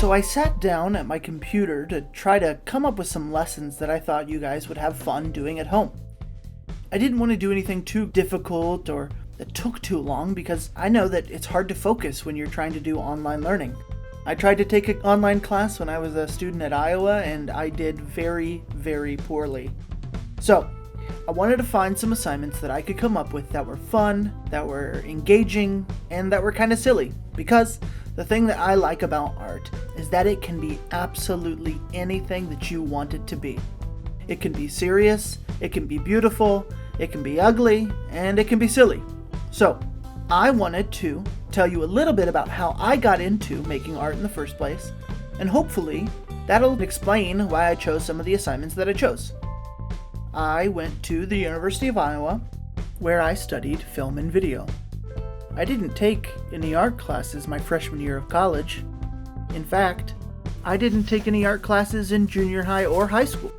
So I sat down at my computer to try to come up with some lessons that I thought you guys would have fun doing at home. I didn't want to do anything too difficult or that took too long because I know that it's hard to focus when you're trying to do online learning. I tried to take an online class when I was a student at Iowa and I did very, very poorly. So I wanted to find some assignments that I could come up with that were fun, that were engaging, and that were kind of silly. Because the thing that I like about art is that it can be absolutely anything that you want it to be. It can be serious, it can be beautiful, it can be ugly, and it can be silly. So I wanted to tell you a little bit about how I got into making art in the first place, and hopefully that'll explain why I chose some of the assignments that I chose. I went to the University of Iowa, where I studied film and video. I didn't take any art classes my freshman year of college. In fact, I didn't take any art classes in junior high or high school,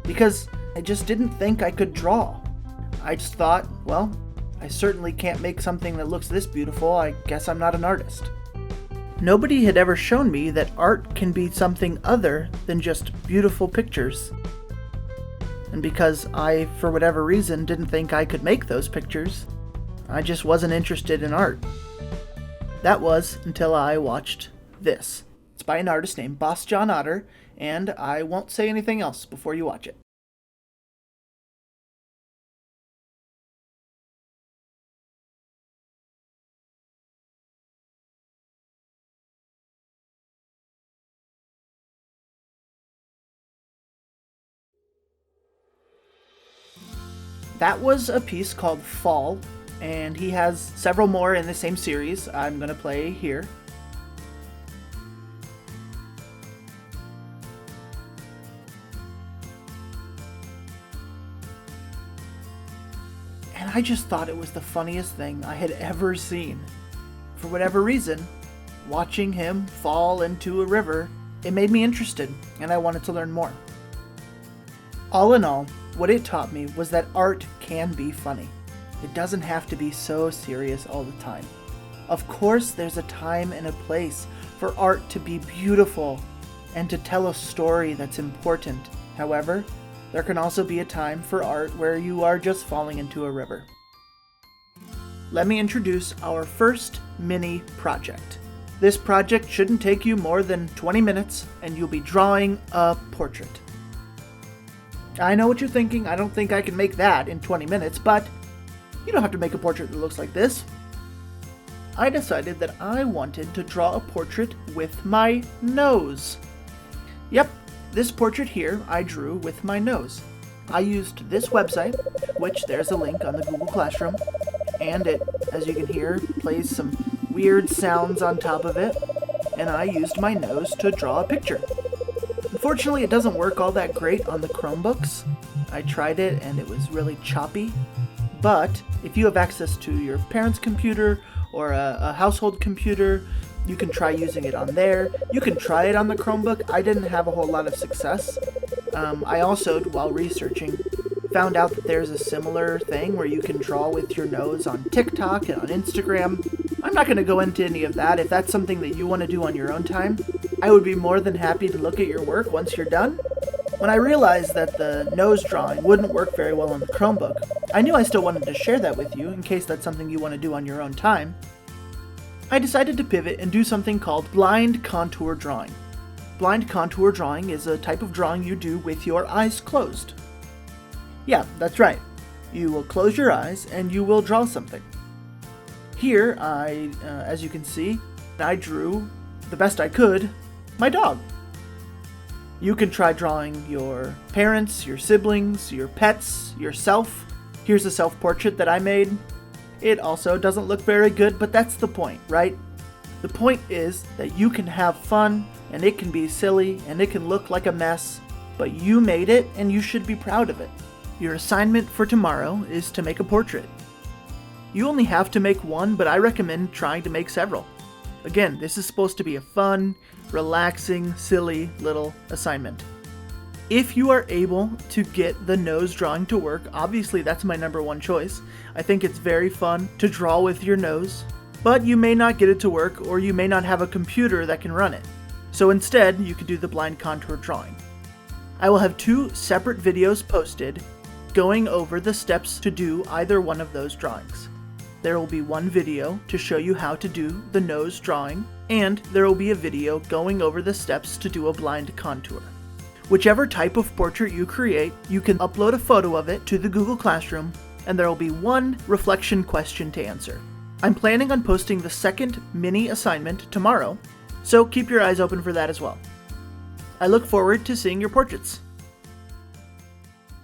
because I just didn't think I could draw. I just thought, well, I certainly can't make something that looks this beautiful. I guess I'm not an artist. Nobody had ever shown me that art can be something other than just beautiful pictures. And because I, for whatever reason, didn't think I could make those pictures, I just wasn't interested in art. That was until I watched this. It's by an artist named Boss John Otter, and I won't say anything else before you watch it. That was a piece called Fall, and he has several more in the same series I'm going to play here. And I just thought it was the funniest thing I had ever seen. For whatever reason, watching him fall into a river, it made me interested, and I wanted to learn more. All in all, what it taught me was that art can be funny. It doesn't have to be so serious all the time. Of course, there's a time and a place for art to be beautiful and to tell a story that's important. However, there can also be a time for art where you are just falling into a river. Let me introduce our first mini project. This project shouldn't take you more than 20 minutes, and you'll be drawing a portrait. I know what you're thinking, I don't think I can make that in 20 minutes, but you don't have to make a portrait that looks like this. I decided that I wanted to draw a portrait with my nose. Yep, this portrait here I drew with my nose. I used this website, which there's a link on the Google Classroom, and it, as you can hear, plays some weird sounds on top of it, and I used my nose to draw a picture. Unfortunately, it doesn't work all that great on the Chromebooks. I tried it and it was really choppy. But if you have access to your parents' computer or a household computer, you can try using it on there. You can try it on the Chromebook. I didn't have a whole lot of success. I also, while researching, found out that there's a similar thing where you can draw with your nose on TikTok and on Instagram. I'm not going to go into any of that. If that's something that you want to do on your own time, I would be more than happy to look at your work once you're done. When I realized that the nose drawing wouldn't work very well on the Chromebook, I knew I still wanted to share that with you in case that's something you want to do on your own time. I decided to pivot and do something called blind contour drawing. Blind contour drawing is a type of drawing you do with your eyes closed. Yeah, that's right. You will close your eyes and you will draw something. Here, as you can see, I drew, the best I could, my dog. You can try drawing your parents, your siblings, your pets, yourself. Here's a self-portrait that I made. It also doesn't look very good, but that's the point, right? The point is that you can have fun, and it can be silly, and it can look like a mess, but you made it, and you should be proud of it. Your assignment for tomorrow is to make a portrait. You only have to make one, but I recommend trying to make several. Again, this is supposed to be a fun, relaxing, silly little assignment. If you are able to get the nose drawing to work, obviously that's my number one choice. I think it's very fun to draw with your nose, but you may not get it to work or you may not have a computer that can run it. So instead, you could do the blind contour drawing. I will have 2 separate videos posted going over the steps to do either one of those drawings. There will be one video to show you how to do the nose drawing, and there will be a video going over the steps to do a blind contour. Whichever type of portrait you create, you can upload a photo of it to the Google Classroom, and there will be one reflection question to answer. I'm planning on posting the second mini assignment tomorrow, so keep your eyes open for that as well. I look forward to seeing your portraits.